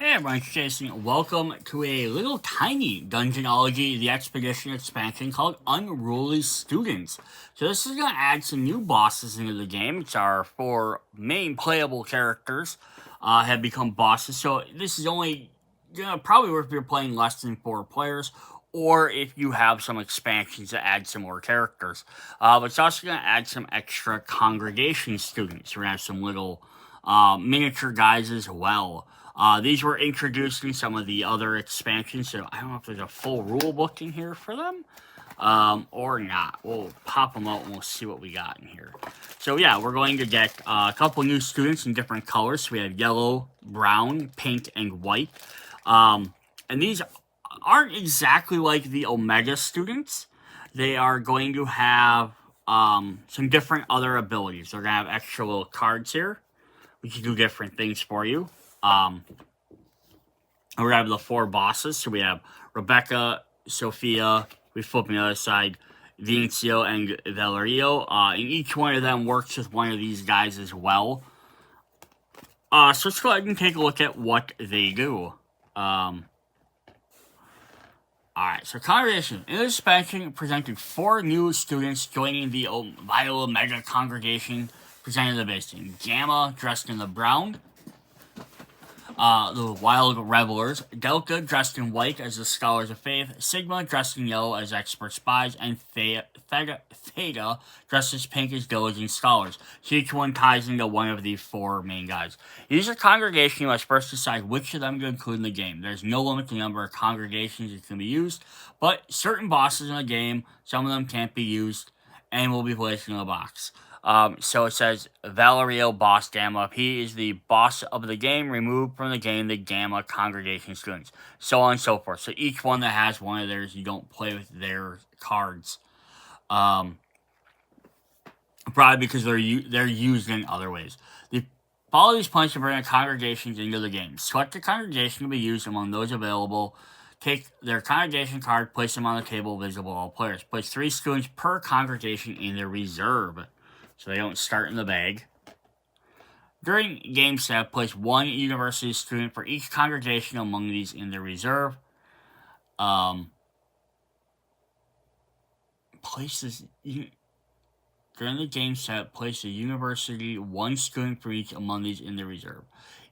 Hey everyone, it's Jason. Welcome to a little tiny Dungeonology The Expedition expansion called Unruly Students. So this is going to add some new bosses into the game. It's our 4 main playable characters have become bosses. So this is only probably worth if you're playing less than 4 players, or if you have some expansions to add some more characters. But it's also going to add some extra congregation students. We're going to have some little miniature guys as well. These were introduced in some of the other expansions, so I don't know if there's a full rule book in here for them, or not. We'll pop them out and we'll see what we got in here. So yeah, we're going to get a couple new students in different colors. So we have yellow, brown, pink, and white. And these aren't exactly like the Omega students. They are going to have some different other abilities. They're going to have extra little cards here, which can do different things for you. We have the 4 bosses. So we have Rebecca, Sophia, we flip on the other side, Vincio, and Valerio. And each one of them works with one of these guys as well. So let's go ahead and take a look at what they do. Alright, so Congregation. In this expansion, presented 4 new students joining the Viola Mega Congregation, presented the base team. Gamma, dressed in the brown. The Wild Revelers, Delta dressed in white as the Scholars of Faith, Sigma dressed in yellow as Expert Spies, and Theta dressed as pink as Diligent Scholars. So each one ties into one of the 4 main guys. Use a congregation, you must first decide which of them to include in the game. There's no limit to the number of congregations that can be used, but certain bosses in the game, some of them can't be used, and will be placed in a box. So it says Valerio Boss Gamma. He is the boss of the game. Removed from the game the Gamma Congregation students. So on and so forth. So each one that has one of theirs, you don't play with their cards. Probably because they're used in other ways. Follow these points to bring congregations into the game. Select a congregation to be used among those available. Take their congregation card, place them on the table visible to all players. Place 3 students per congregation in their reserve, so they don't start in the bag. During game set, place 1 university student for each congregation among these in their reserve. During the game set, place a university 1 student for each among these in the reserve.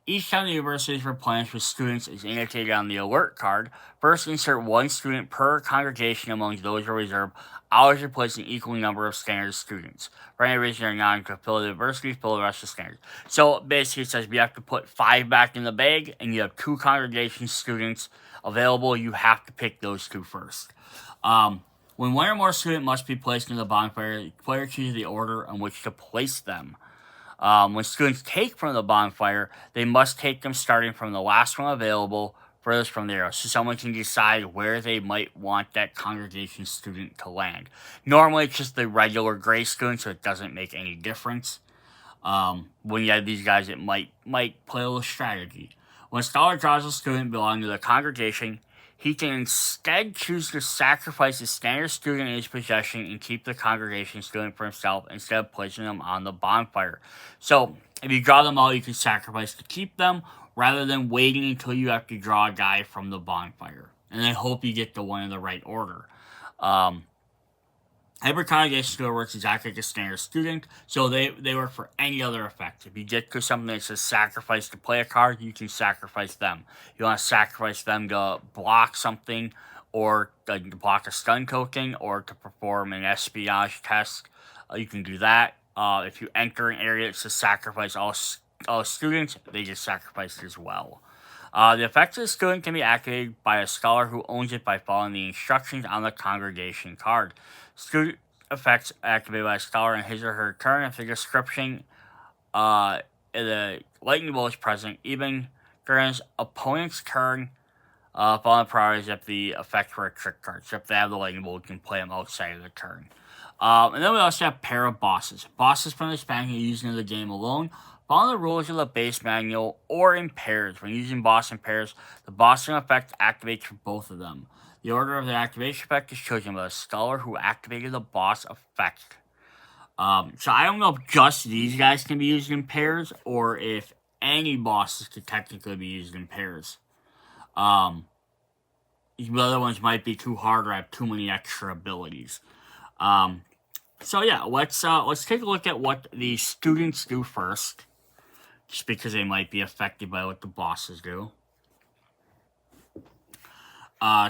Each time the university is replenished with students is indicated on the alert card. First, insert 1 student per congregation among those in reserve. Always replace an equal number of standard students. For any reason you're not to fill the diversity, fill the rest of standard. So basically it says you have to put 5 back in the bag, and you have 2 congregation students available. You have to pick those 2 first. When 1 or more students must be placed in the bonfire, the player chooses the order in which to place them. When students take from the bonfire, they must take them starting from the last one available, furthest from the arrow. So someone can decide where they might want that congregation student to land. Normally, it's just the regular gray student, so it doesn't make any difference. When you have these guys, it might play a little strategy. When a scholar draws a student belonging to the congregation, he can instead choose to sacrifice a standard student in his possession and keep the congregation student for himself instead of placing them on the bonfire. So, if you draw them out, you can sacrifice to keep them rather than waiting until you have to draw a guy from the bonfire. And I hope you get the one in the right order. Every congregation student works exactly like a standard student, so they work for any other effect. If you get to something that says sacrifice to play a card, you can sacrifice them. You want to sacrifice them to block something, or to block a stun token, or to perform an espionage test. You can do that. If you enter an area that says sacrifice all students, they get sacrificed as well. The effect of the student can be activated by a scholar who owns it by following the instructions on the congregation card. Student effects activated by a scholar in his or her turn. If the description the lightning bolt is present, even during his opponent's turn, following priorities if the effects were a trick card. So if they have the lightning bolt, you can play them outside of the turn. And then we also have pair of bosses. Bosses from the expansion are used in the game alone. Follow the rules of the base manual or in pairs. When using boss in pairs, the bossing effect activates for both of them. The order of the activation effect is chosen by the scholar who activated the boss effect. So I don't know if just these guys can be used in pairs, or if any bosses could technically be used in pairs. The other ones might be too hard or have too many extra abilities. So yeah, let's take a look at what the students do first, just because they might be affected by what the bosses do.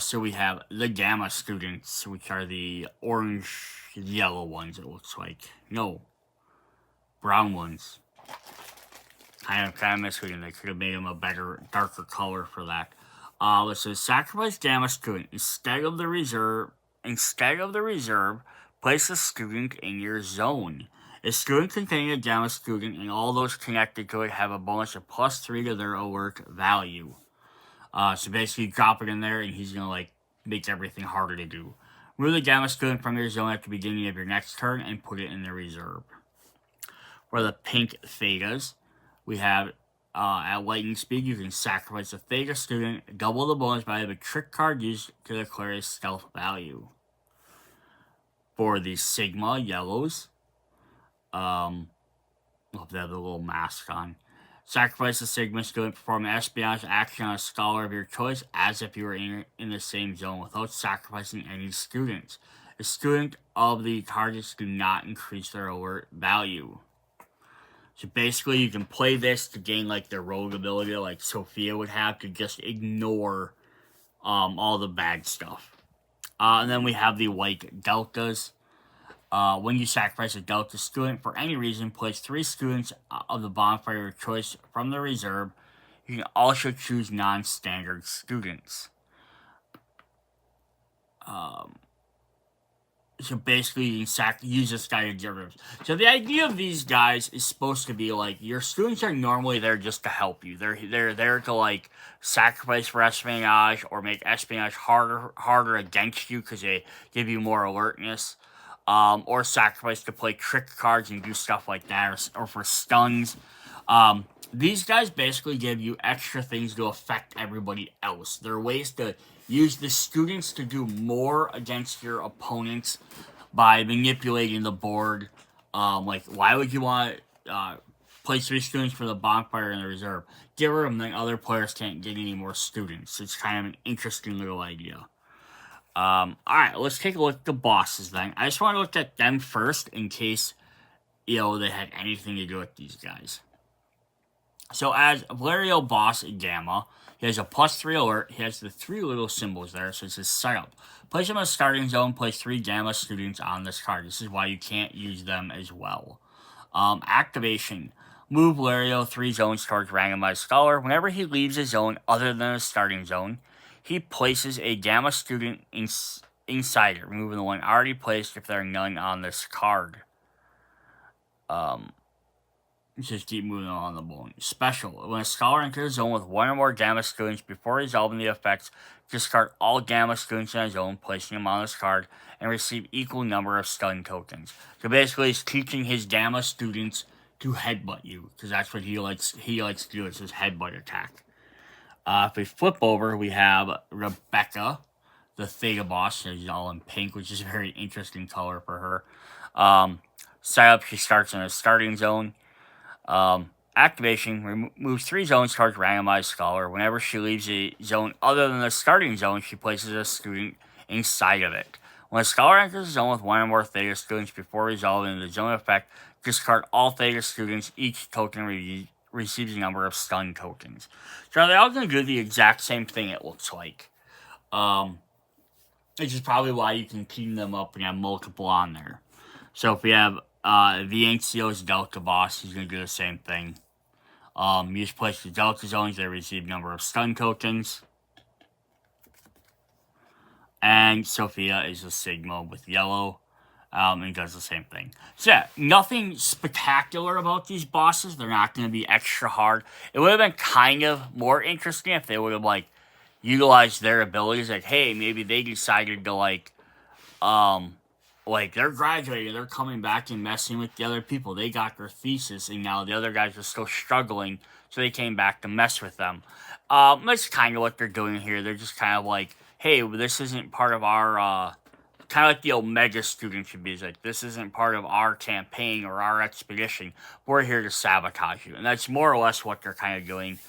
So we have the Gamma students, which are the orange, yellow ones. It looks like brown ones. Kind of misleading. They could have made them a better, darker color for that. Let's say sacrifice Gamma student instead of the reserve. Place a student in your zone. A student containing a Gamma student and all those connected to it have a bonus of +3 to their alert value. So basically, you drop it in there, and he's gonna make everything harder to do. Remove the Gamma student from your zone at the beginning of your next turn and put it in the reserve. For the pink Thetas, we have at lightning speed, you can sacrifice a Theta student, double the bonus value of a trick card used to declare a stealth value. For the Sigma yellows, they have the little mask on. Sacrifice a Sigma student, perform an espionage action on a scholar of your choice as if you were in the same zone without sacrificing any students. A student of the targets do not increase their alert value. So basically, you can play this to gain their rogue ability, like Sophia would have, to just ignore all the bad stuff. And then we have the white deltas. When you sacrifice a delta student for any reason, place 3 students of the bonfire of your choice from the reserve. You can also choose non-standard students. So basically, you can use this guy to get rid of. So the idea of these guys is supposed to be your students are normally there just to help you. They're there to sacrifice for espionage or make espionage harder against you because they give you more alertness. Or sacrifice to play trick cards and do stuff like that, or for stuns. These guys basically give you extra things to affect everybody else. There are ways to use the students to do more against your opponents by manipulating the board. Why would you want to place 3 students for the bonfire in the reserve? Get rid of them, then other players can't get any more students. It's kind of an interesting little idea. Alright, let's take a look at the bosses then. I just want to look at them first in case, they had anything to do with these guys. So as Valerio boss in Gamma, he has a +3 alert. He has the 3 little symbols there, so it's his setup. Place him in the starting zone, place 3 Gamma students on this card. This is why you can't use them as well. Activation. Move Valerio 3 zones towards randomized scholar. Whenever he leaves a zone other than the starting zone, he places a Gamma student inside it, removing the one already placed if there are none on this card. Just keep moving on the bone. Special. When a scholar enters a zone with 1 or more Gamma students before resolving the effects, discard all Gamma students in a zone, placing them on this card, and receive equal number of stun tokens. So basically, he's teaching his Gamma students to headbutt you, because that's what he likes to do. It's his headbutt attack. If we flip over, we have Rebecca, the Theta boss. She's all in pink, which is a very interesting color for her. Setup, she starts in a starting zone. Activation, moves 3 zones towards randomized scholar. Whenever she leaves a zone other than the starting zone, she places a student inside of it. When a scholar enters a zone with 1 or more Theta students before resolving the zone effect, discard all Theta students. Each token receives a number of stun tokens. So they're all going to do the exact same thing, it looks like. Which is probably why you can team them up and have multiple on there. So if we have Viencio's Delta boss, he's going to do the same thing. You just place the Delta zones, they receive a number of stun tokens. And Sophia is a Sigma with yellow, and does the same thing. So yeah, nothing spectacular about these bosses. They're not going to be extra hard. It would have been kind of more interesting if they would have, utilized their abilities. Hey, maybe they decided to, they're graduating, they're coming back and messing with the other people. They got their thesis, and now the other guys are still struggling, so they came back to mess with them. That's kind of what they're doing here. They're just kind of hey, this isn't part of our, kind of like the Omega student should be. It's this isn't part of our campaign or our expedition. We're here to sabotage you. And that's more or less what they're kind of doing.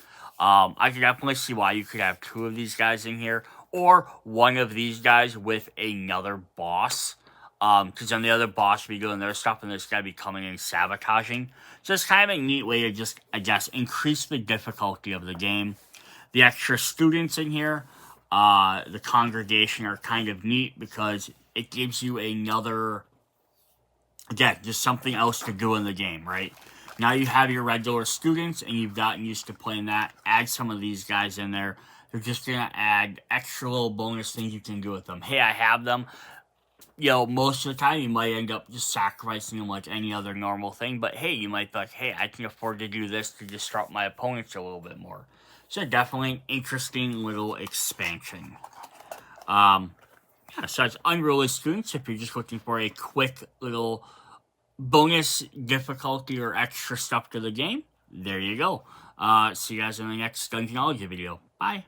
I can definitely see why you could have 2 of these guys in here, or one of these guys with another boss. Because then the other boss will be doing their stuff, and this guy be coming in sabotaging. So it's kind of a neat way to just, I guess, increase the difficulty of the game. The extra students in here, the congregation, are kind of neat because it gives you another, again, just something else to do in the game, right? Now you have your regular students, and you've gotten used to playing that. Add some of these guys in there. They're just going to add extra little bonus things you can do with them. Hey, I have them. Most of the time you might end up just sacrificing them like any other normal thing. But hey, you might be like, hey, I can afford to do this to disrupt my opponents a little bit more. So definitely an interesting little expansion. Yeah, so it's Unruly Students. If you're just looking for a quick little bonus difficulty or extra stuff to the game, there you go. See you guys in the next Dungeonology video. Bye.